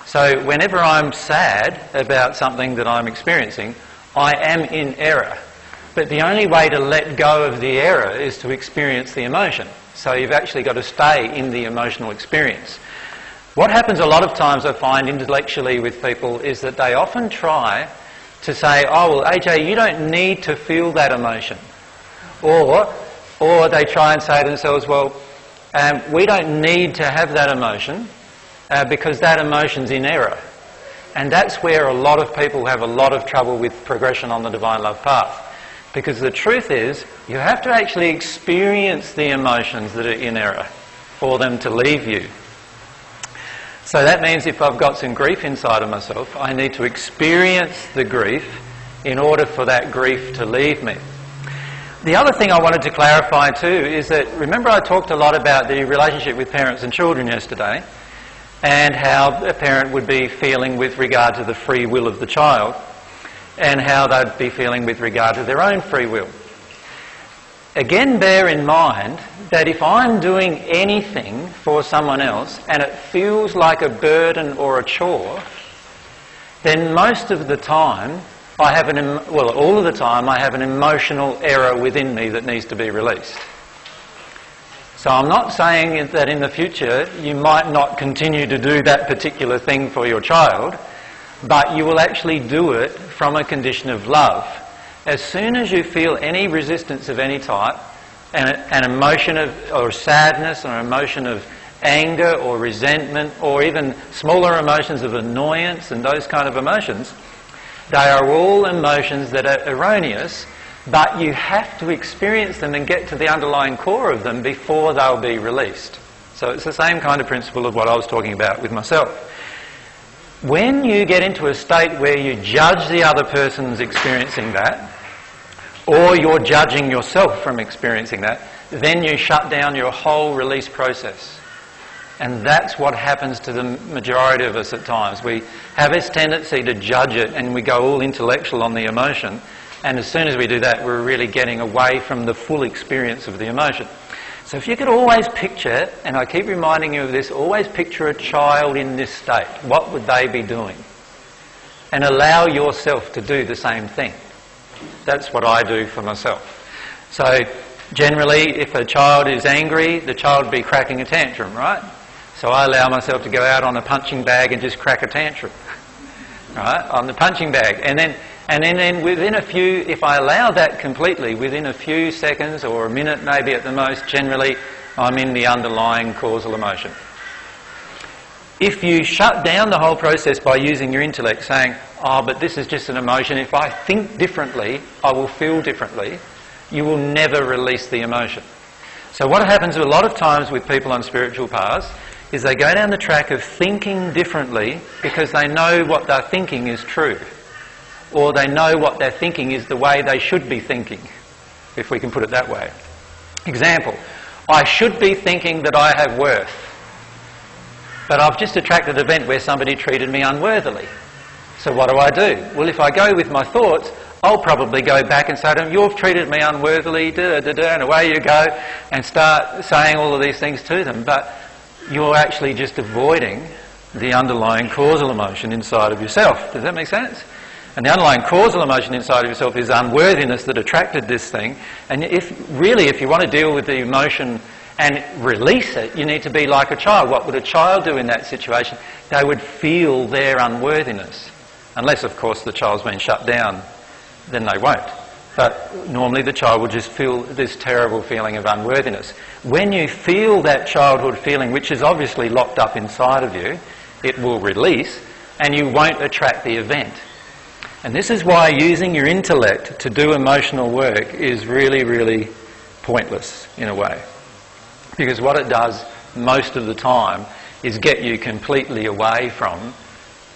So whenever I'm sad about something that I'm experiencing, I am in error. But the only way to let go of the error is to experience the emotion. So you've actually got to stay in the emotional experience. What happens a lot of times, I find, intellectually with people is that they often try to say, oh, well, AJ, you don't need to feel that emotion. Or they try and say to themselves, well, we don't need to have that emotion because that emotion's in error. And that's where a lot of people have a lot of trouble with progression on the Divine Love path. Because the truth is, you have to actually experience the emotions that are in error for them to leave you. So that means if I've got some grief inside of myself, I need to experience the grief in order for that grief to leave me. The other thing I wanted to clarify too is that, remember I talked a lot about the relationship with parents and children yesterday, and how a parent would be feeling with regard to the free will of the child, and how they'd be feeling with regard to their own free will. Again, bear in mind that if I'm doing anything for someone else and it feels like a burden or a chore, then most of the time I have all of the time I have an emotional error within me that needs to be released. So I'm not saying that in the future you might not continue to do that particular thing for your child, but you will actually do it from a condition of love. As soon as you feel any resistance of any type, an emotion or sadness or emotion of anger or resentment or even smaller emotions of annoyance and those kind of emotions, they are all emotions that are erroneous, but you have to experience them and get to the underlying core of them before they'll be released. So it's the same kind of principle of what I was talking about with myself. When you get into a state where you judge the other person's experiencing that, or you're judging yourself from experiencing that, then you shut down your whole release process. And that's what happens to the majority of us at times. We have this tendency to judge it and we go all intellectual on the emotion, and as soon as we do that, we're really getting away from the full experience of the emotion. So if you could always picture, and I keep reminding you of this, always picture a child in this state. What would they be doing? And allow yourself to do the same thing. That's what I do for myself. So generally, if a child is angry, the child would be cracking a tantrum, right? So I allow myself to go out on a punching bag and just crack a tantrum, right, on the punching bag. And then within a few, if I allow that completely, within a few seconds or a minute maybe at the most, generally I'm in the underlying causal emotion. If you shut down the whole process by using your intellect, saying, oh, but this is just an emotion, if I think differently, I will feel differently, you will never release the emotion. So what happens a lot of times with people on spiritual paths is they go down the track of thinking differently because they know what they're thinking is true. Or they know what they're thinking is the way they should be thinking, if we can put it that way. Example, I should be thinking that I have worth, but I've just attracted an event where somebody treated me unworthily. So what do? Well, if I go with my thoughts, I'll probably go back and say to them, you've treated me unworthily, and away you go, and start saying all of these things to them. But you're actually just avoiding the underlying causal emotion inside of yourself. Does that make sense? And the underlying causal emotion inside of yourself is unworthiness that attracted this thing. And if you want to deal with the emotion and release it, you need to be like a child. What would a child do in that situation? They would feel their unworthiness. Unless, of course, the child's been shut down, then they won't. But normally the child will just feel this terrible feeling of unworthiness. When you feel that childhood feeling, which is obviously locked up inside of you, it will release and you won't attract the event. And this is why using your intellect to do emotional work is really, really pointless in a way. Because what it does most of the time is get you completely away from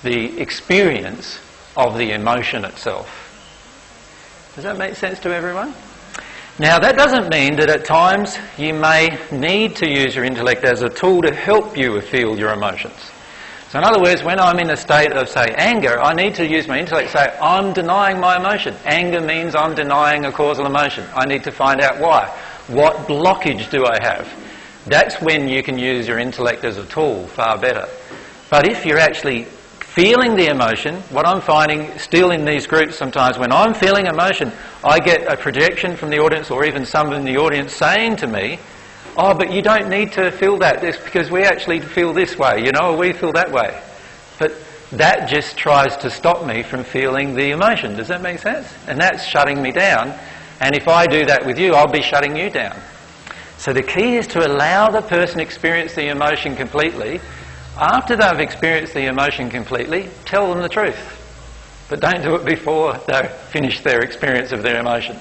the experience of the emotion itself. Does that make sense to everyone? Now, that doesn't mean that at times you may need to use your intellect as a tool to help you feel your emotions. So in other words, when I'm in a state of, say, anger, I need to use my intellect to say, I'm denying my emotion. Anger means I'm denying a causal emotion. I need to find out why. What blockage do I have? That's when you can use your intellect as a tool far better. But if you're actually feeling the emotion. What I'm finding still in these groups sometimes, when I'm feeling emotion, I get a projection from the audience, or even some in the audience saying to me, oh, but you don't need to feel that, this because we actually feel this way, you know, or we feel that way. But that just tries to stop me from feeling the emotion. Does that make sense? And that's shutting me down. And if I do that with you, I'll be shutting you down. So the key is to allow the person to experience the emotion completely. After they've experienced the emotion completely, tell them the truth. But don't do it before they've finished their experience of their emotion.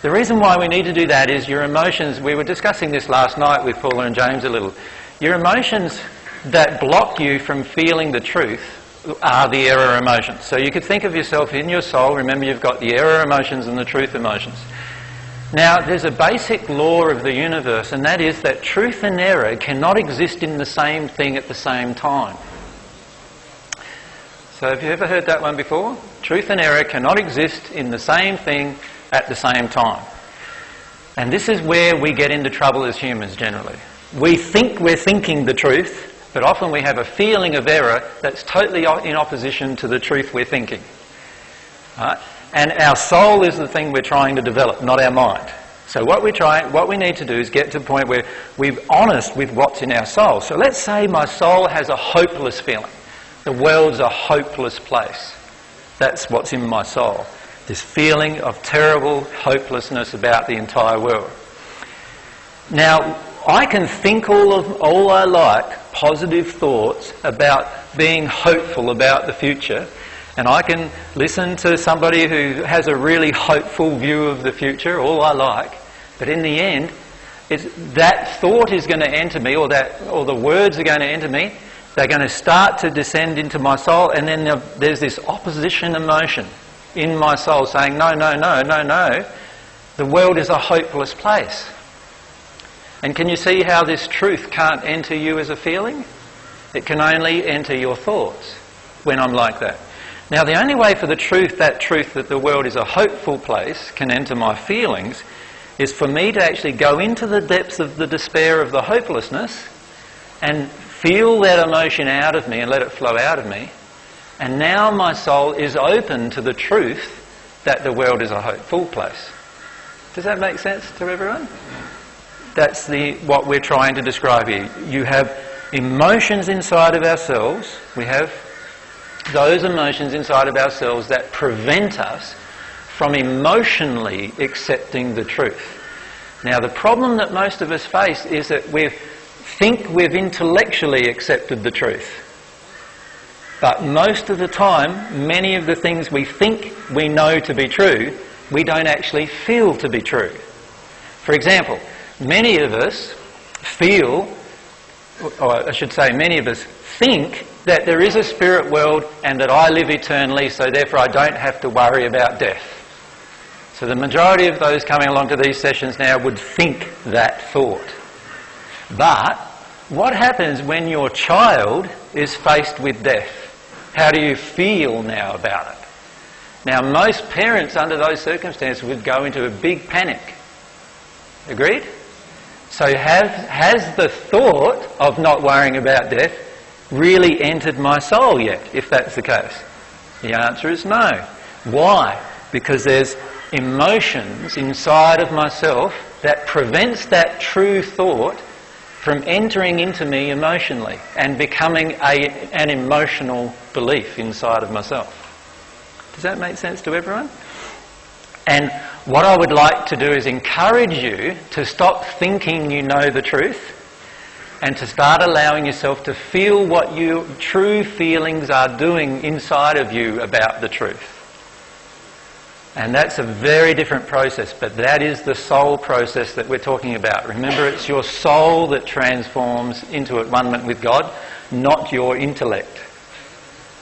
The reason why we need to do that is your emotions, we were discussing this last night with Paula and James a little, your emotions that block you from feeling the truth are the error emotions. So you could think of yourself in your soul, remember you've got the error emotions and the truth emotions. Now there's a basic law of the universe, and that is that truth and error cannot exist in the same thing at the same time. So have you ever heard that one before? Truth and error cannot exist in the same thing at the same time. And this is where we get into trouble as humans generally. We think we're thinking the truth, but often we have a feeling of error that's totally in opposition to the truth we're thinking. Right? And our soul is the thing we're trying to develop, not our mind. So what we need to do is get to a point where we're honest with what's in our soul. So let's say my soul has a hopeless feeling. The world's a hopeless place. That's what's in my soul. This feeling of terrible hopelessness about the entire world. Now, I can think all I like, positive thoughts about being hopeful about the future, and I can listen to somebody who has a really hopeful view of the future, all I like, but in the end, that thought is going to enter me, or the words are going to enter me, they're going to start to descend into my soul, and then there's this opposition emotion in my soul saying, no, no, no, no, no, the world is a hopeless place. And can you see how this truth can't enter you as a feeling? It can only enter your thoughts when I'm like that. Now the only way for the truth that the world is a hopeful place can enter my feelings is for me to actually go into the depths of the despair of the hopelessness and feel that emotion out of me and let it flow out of me. And now my soul is open to the truth that the world is a hopeful place. Does that make sense to everyone? That's what we're trying to describe here. You have emotions inside of ourselves. We have those emotions inside of ourselves that prevent us from emotionally accepting the truth. Now the problem that most of us face is that we think we've intellectually accepted the truth. But most of the time, many of the things we think we know to be true, we don't actually feel to be true. For example, many of us feel, or I should say many of us think that there is a spirit world and that I live eternally, so therefore I don't have to worry about death. So the majority of those coming along to these sessions now would think that thought. But what happens when your child is faced with death? How do you feel now about it? Now most parents under those circumstances would go into a big panic. Agreed? So has the thought of not worrying about death really entered my soul yet, if that's the case? The answer is no. Why? Because there's emotions inside of myself that prevents that true thought from entering into me emotionally and becoming an emotional belief inside of myself. Does that make sense to everyone? And what I would like to do is encourage you to stop thinking you know the truth and to start allowing yourself to feel what your true feelings are doing inside of you about the truth. And that's a very different process, but that is the soul process that we're talking about. Remember, it's your soul that transforms into at one with God, not your intellect.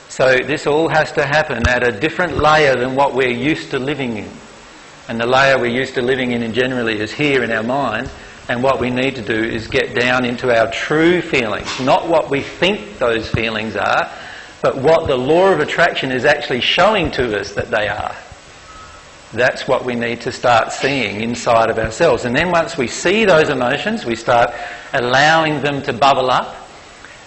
So this all has to happen at a different layer than what we're used to living in. And the layer we're used to living in generally is here in our mind, and what we need to do is get down into our true feelings, not what we think those feelings are, but what the law of attraction is actually showing to us that they are. That's what we need to start seeing inside of ourselves. And then once we see those emotions, we start allowing them to bubble up,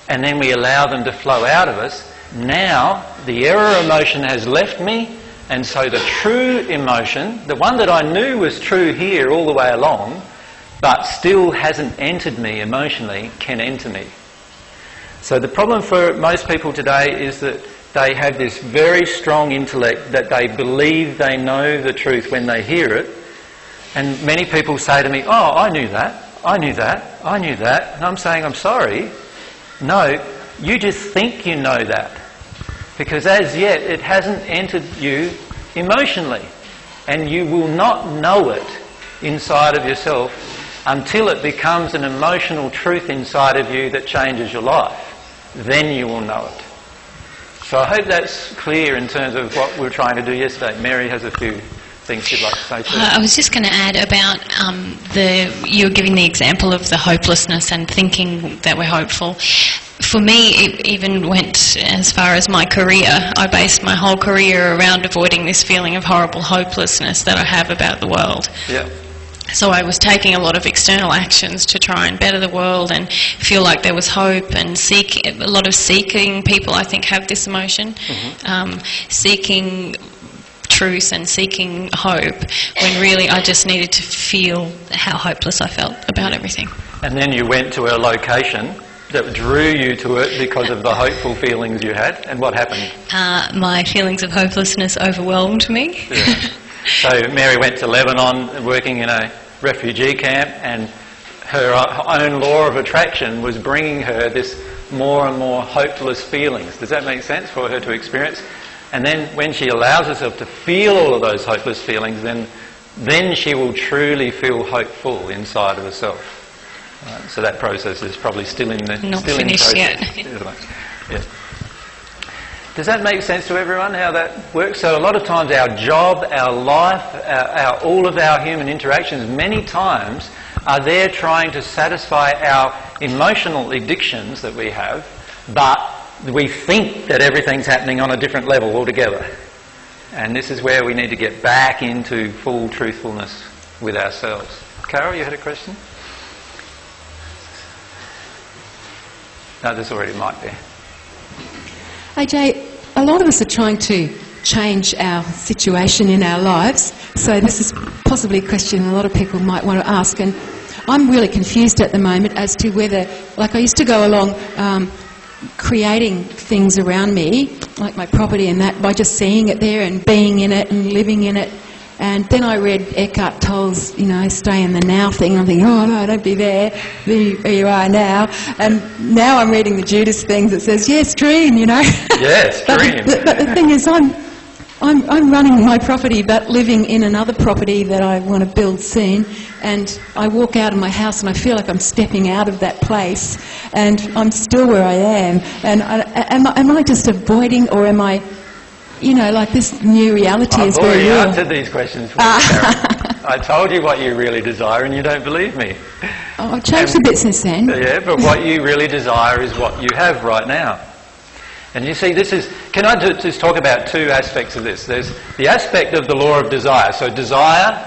and then we allow them to flow out of us, Now the error emotion has left me, and so the true emotion, the one that I knew was true here all the way along, but still hasn't entered me emotionally, can enter me. So the problem for most people today is that they have this very strong intellect that they believe they know the truth when they hear it. And many people say to me, oh, I knew that, I knew that, I knew that. And I'm saying, I'm sorry. No, you just think you know that. Because as yet it hasn't entered you emotionally. And you will not know it inside of yourself until it becomes an emotional truth inside of you that changes your life. Then you will know it. So I hope that's clear in terms of what we were trying to do yesterday. Mary has a few things she'd like to say too. I was just going to add about you were giving the example of the hopelessness and thinking that we're hopeful. For me, it even went as far as my career. I based my whole career around avoiding this feeling of horrible hopelessness that I have about the world. Yeah. So I was taking a lot of external actions to try and better the world and feel like there was hope, and a lot of seeking people, I think, have this emotion, seeking truth and seeking hope, when really I just needed to feel how hopeless I felt about everything. And then you went to a location that drew you to it because of the hopeful feelings you had, and what happened? My feelings of hopelessness overwhelmed me. Yeah. So Mary went to Lebanon working in a refugee camp, and her own law of attraction was bringing her this more and more hopeless feelings. Does that make sense for her to experience? And then when she allows herself to feel all of those hopeless feelings, then she will truly feel hopeful inside of herself. So that process is probably still in the not finished yet. Yeah. Does that make sense to everyone, how that works? So a lot of times our job, our life, all of our human interactions, many times are there trying to satisfy our emotional addictions that we have, but we think that everything's happening on a different level altogether. And this is where we need to get back into full truthfulness with ourselves. Carol, you had a question? No, there's already a mic there. AJ, a lot of us are trying to change our situation in our lives, so this is possibly a question a lot of people might want to ask, and I'm really confused at the moment as to whether, like I used to go along creating things around me, like my property and that, by just seeing it there and being in it and living in it. And then I read Eckhart Tolle's, stay in the now thing. I'm thinking, oh no, don't be there. Be where you are now. And now I'm reading the Judas things that says, yes, dream, Yes, dream. But the thing is, I'm running my property, but living in another property that I want to build soon. And I walk out of my house and I feel like I'm stepping out of that place, and I'm still where I am. And am I just avoiding, or am I? Like this new reality is very real. I've already answered these questions for you, Karen. I told you what you really desire and you don't believe me. Oh, I've changed a bit since then. Yeah, but what you really desire is what you have right now. And you see, can I just talk about two aspects of this? There's the aspect of the law of desire. So desire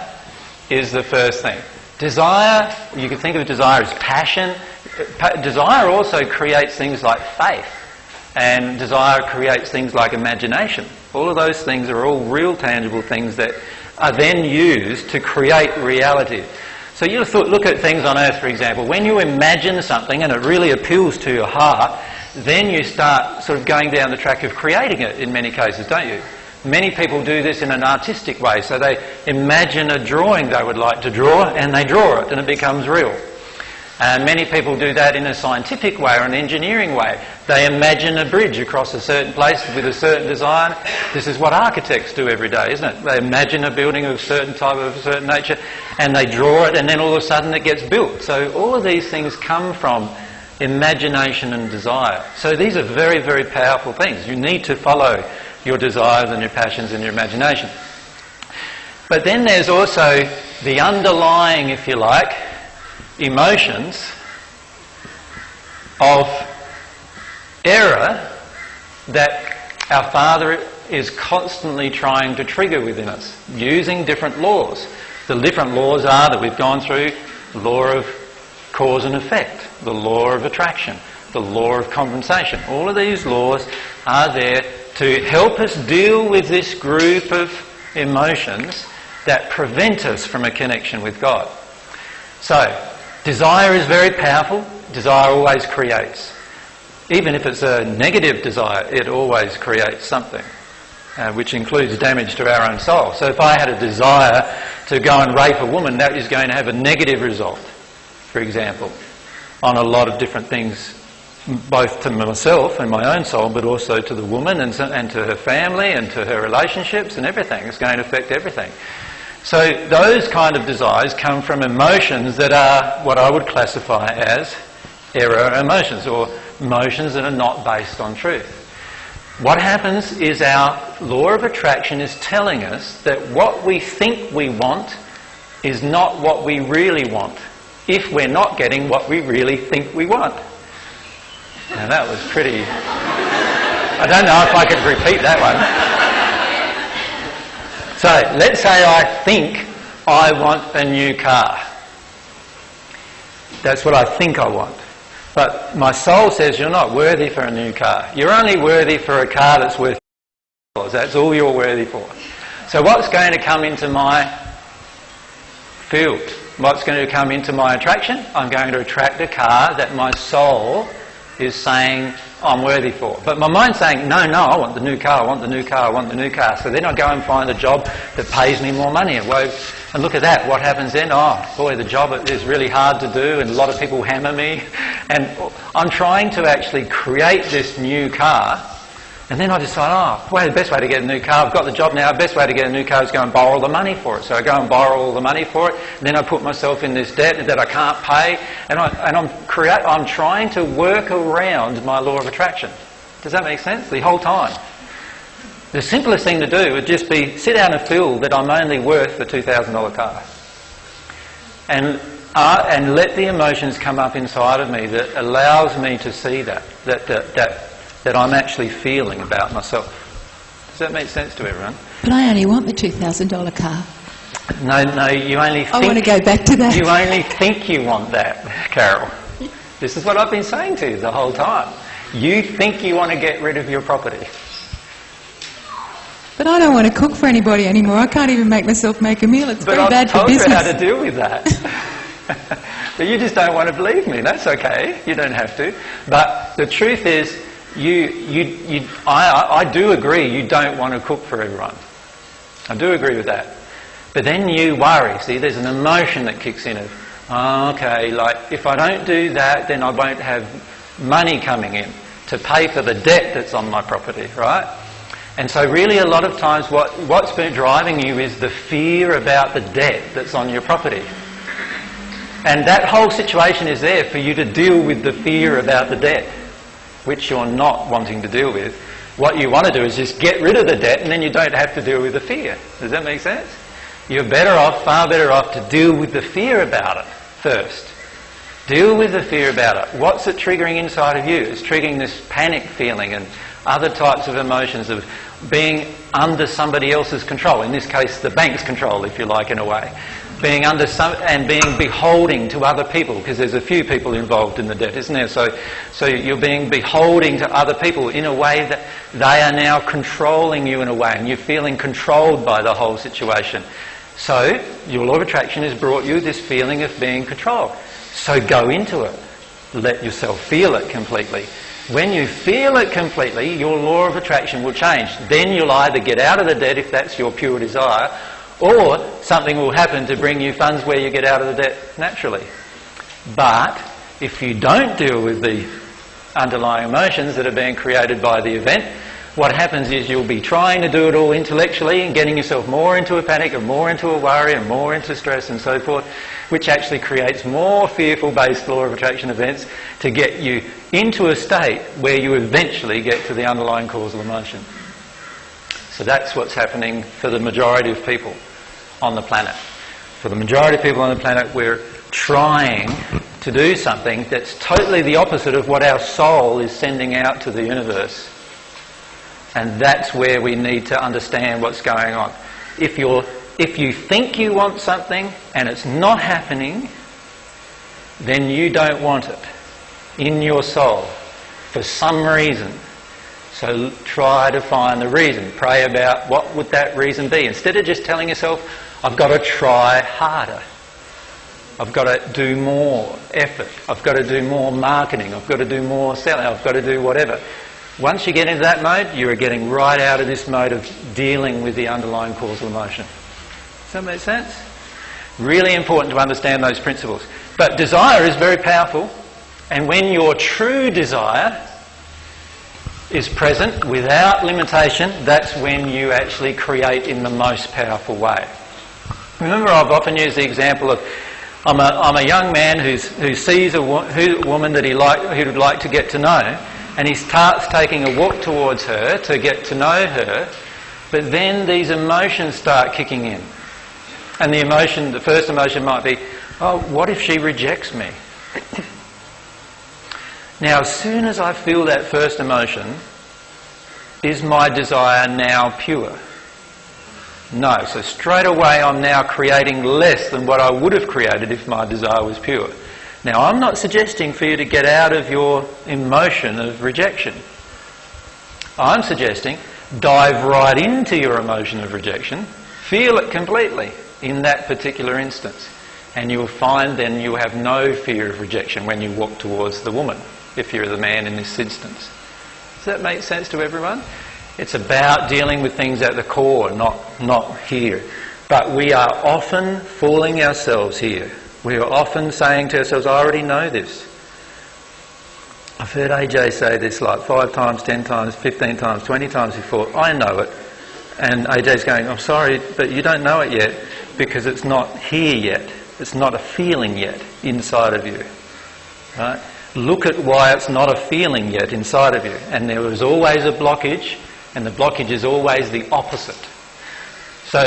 is the first thing. Desire, you can think of desire as passion. Desire also creates things like faith. And desire creates things like imagination. All of those things are all real, tangible things that are then used to create reality. So you look at things on earth, for example. When you imagine something and it really appeals to your heart, then you start sort of going down the track of creating it in many cases, don't you? Many people do this in an artistic way. So they imagine a drawing they would like to draw and they draw it and it becomes real. And many people do that in a scientific way or an engineering way. They imagine a bridge across a certain place with a certain design. This is what architects do every day, isn't it? They imagine a building of a certain type, of a certain nature, and they draw it, and then all of a sudden it gets built. So all of these things come from imagination and desire. So these are very, very powerful things. You need to follow your desires and your passions and your imagination. But then there's also the underlying, if you like, emotions of error that our Father is constantly trying to trigger within us, using different laws. The different laws are that we've gone through: the law of cause and effect, the law of attraction, the law of compensation. All of these laws are there to help us deal with this group of emotions that prevent us from a connection with God. So, desire is very powerful. Desire always creates. Even if it's a negative desire, it always creates something, which includes damage to our own soul. So if I had a desire to go and rape a woman, that is going to have a negative result, for example, on a lot of different things, both to myself and my own soul, but also to the woman and to her family and to her relationships and everything. It's going to affect everything. So those kind of desires come from emotions that are what I would classify as error emotions, or emotions that are not based on truth. What happens is our law of attraction is telling us that what we think we want is not what we really want, if we're not getting what we really think we want. Now that was pretty... I don't know if I could repeat that one. So, let's say I think I want a new car. That's what I think I want. But my soul says you're not worthy for a new car. You're only worthy for a car that's worth $1,000. That's all you're worthy for. So what's going to come into my field? What's going to come into my attraction? I'm going to attract a car that my soul is saying I'm worthy for. But my mind's saying, no, I want the new car, I want the new car, I want the new car. So then I go and find a job that pays me more money. And look at that, what happens then? Oh, boy, the job is really hard to do and a lot of people hammer me. And I'm trying to actually create this new car. And then I decide, the best way to get a new car, I've got the job now, the best way to get a new car is go and borrow the money for it. So I go and borrow all the money for it, and then I put myself in this debt that I can't pay, and I'm trying to work around my law of attraction. Does that make sense? The whole time. The simplest thing to do would just be sit down and feel that I'm only worth the $2,000 car. And let the emotions come up inside of me that allows me to see that I'm actually feeling about myself. Does that make sense to everyone? But I only want the $2,000 car. No, you only think... I want to go back to that. You only think you want that, Carol. This is what I've been saying to you the whole time. You think you want to get rid of your property. But I don't want to cook for anybody anymore. I can't even make myself make a meal. It's very bad for business. But I've told you how to deal with that. But you just don't want to believe me. That's okay. You don't have to. But the truth is, I do agree you don't want to cook for everyone. I do agree with that. But then you worry. See, there's an emotion that kicks in of, if I don't do that, then I won't have money coming in to pay for the debt that's on my property, right? And so really a lot of times what's been driving you is the fear about the debt that's on your property. And that whole situation is there for you to deal with the fear about the debt, which you're not wanting to deal with. What you want to do is just get rid of the debt and then you don't have to deal with the fear. Does that make sense? You're far better off to deal with the fear about it first. Deal with the fear about it. What's it triggering inside of you? It's triggering this panic feeling and other types of emotions of being under somebody else's control. In this case, the bank's control, if you like, in a way. Being under and being beholding to other people, because there's a few people involved in the debt, isn't there? So you're being beholding to other people in a way that they are now controlling you in a way, and you're feeling controlled by the whole situation. So your law of attraction has brought you this feeling of being controlled. So go into it. Let yourself feel it completely. When you feel it completely, your law of attraction will change. Then you'll either get out of the debt if that's your pure desire, or something will happen to bring you funds where you get out of the debt naturally. But if you don't deal with the underlying emotions that are being created by the event, what happens is you'll be trying to do it all intellectually and getting yourself more into a panic and more into a worry and more into stress and so forth, which actually creates more fearful-based law of attraction events to get you into a state where you eventually get to the underlying causal emotion. So that's what's happening for the majority of people on the planet. For the majority of people on the planet, we're trying to do something that's totally the opposite of what our soul is sending out to the universe. And that's where we need to understand what's going on. If you think you want something and it's not happening, then you don't want it in your soul. for some reason. So try to find the reason. Pray about what would that reason be. Instead of just telling yourself, I've got to try harder. I've got to do more effort. I've got to do more marketing. I've got to do more selling. I've got to do whatever. Once you get into that mode, you are getting right out of this mode of dealing with the underlying causal emotion. Does that make sense? Really important to understand those principles. But desire is very powerful, and when your true desire is present without limitation, that's when you actually create in the most powerful way. Remember, I've often used the example of I'm a young man who sees a woman that he would like to get to know, and he starts taking a walk towards her to get to know her, but then these emotions start kicking in. And the first emotion might be, oh, what if she rejects me? Now, as soon as I feel that first emotion, is my desire now pure? No. So straight away I'm now creating less than what I would have created if my desire was pure. Now, I'm not suggesting for you to get out of your emotion of rejection. I'm suggesting dive right into your emotion of rejection, feel it completely in that particular instance, and you'll find then you have no fear of rejection when you walk towards the woman, if you're the man in this instance. Does that make sense to everyone? It's about dealing with things at the core, not here. But we are often fooling ourselves here. We are often saying to ourselves, I already know this. I've heard AJ say this like 5 times, 10 times, 15 times, 20 times before. I know it. And AJ's going, I'm sorry, but you don't know it yet because it's not here yet. It's not a feeling yet inside of you. Right? Look at why it's not a feeling yet inside of you. And there is always a blockage, and the blockage is always the opposite. So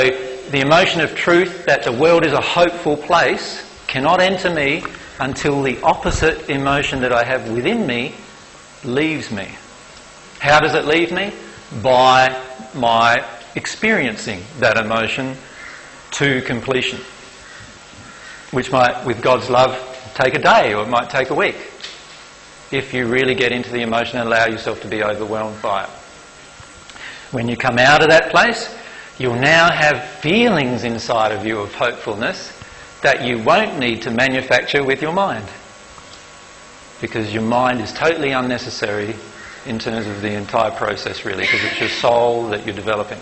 the emotion of truth that the world is a hopeful place cannot enter me until the opposite emotion that I have within me leaves me. How does it leave me? By my experiencing that emotion to completion, which might, with God's love, take a day, or it might take a week, if you really get into the emotion and allow yourself to be overwhelmed by it. When you come out of that place, you'll now have feelings inside of you of hopefulness that you won't need to manufacture with your mind, because your mind is totally unnecessary in terms of the entire process, really, because it's your soul that you're developing.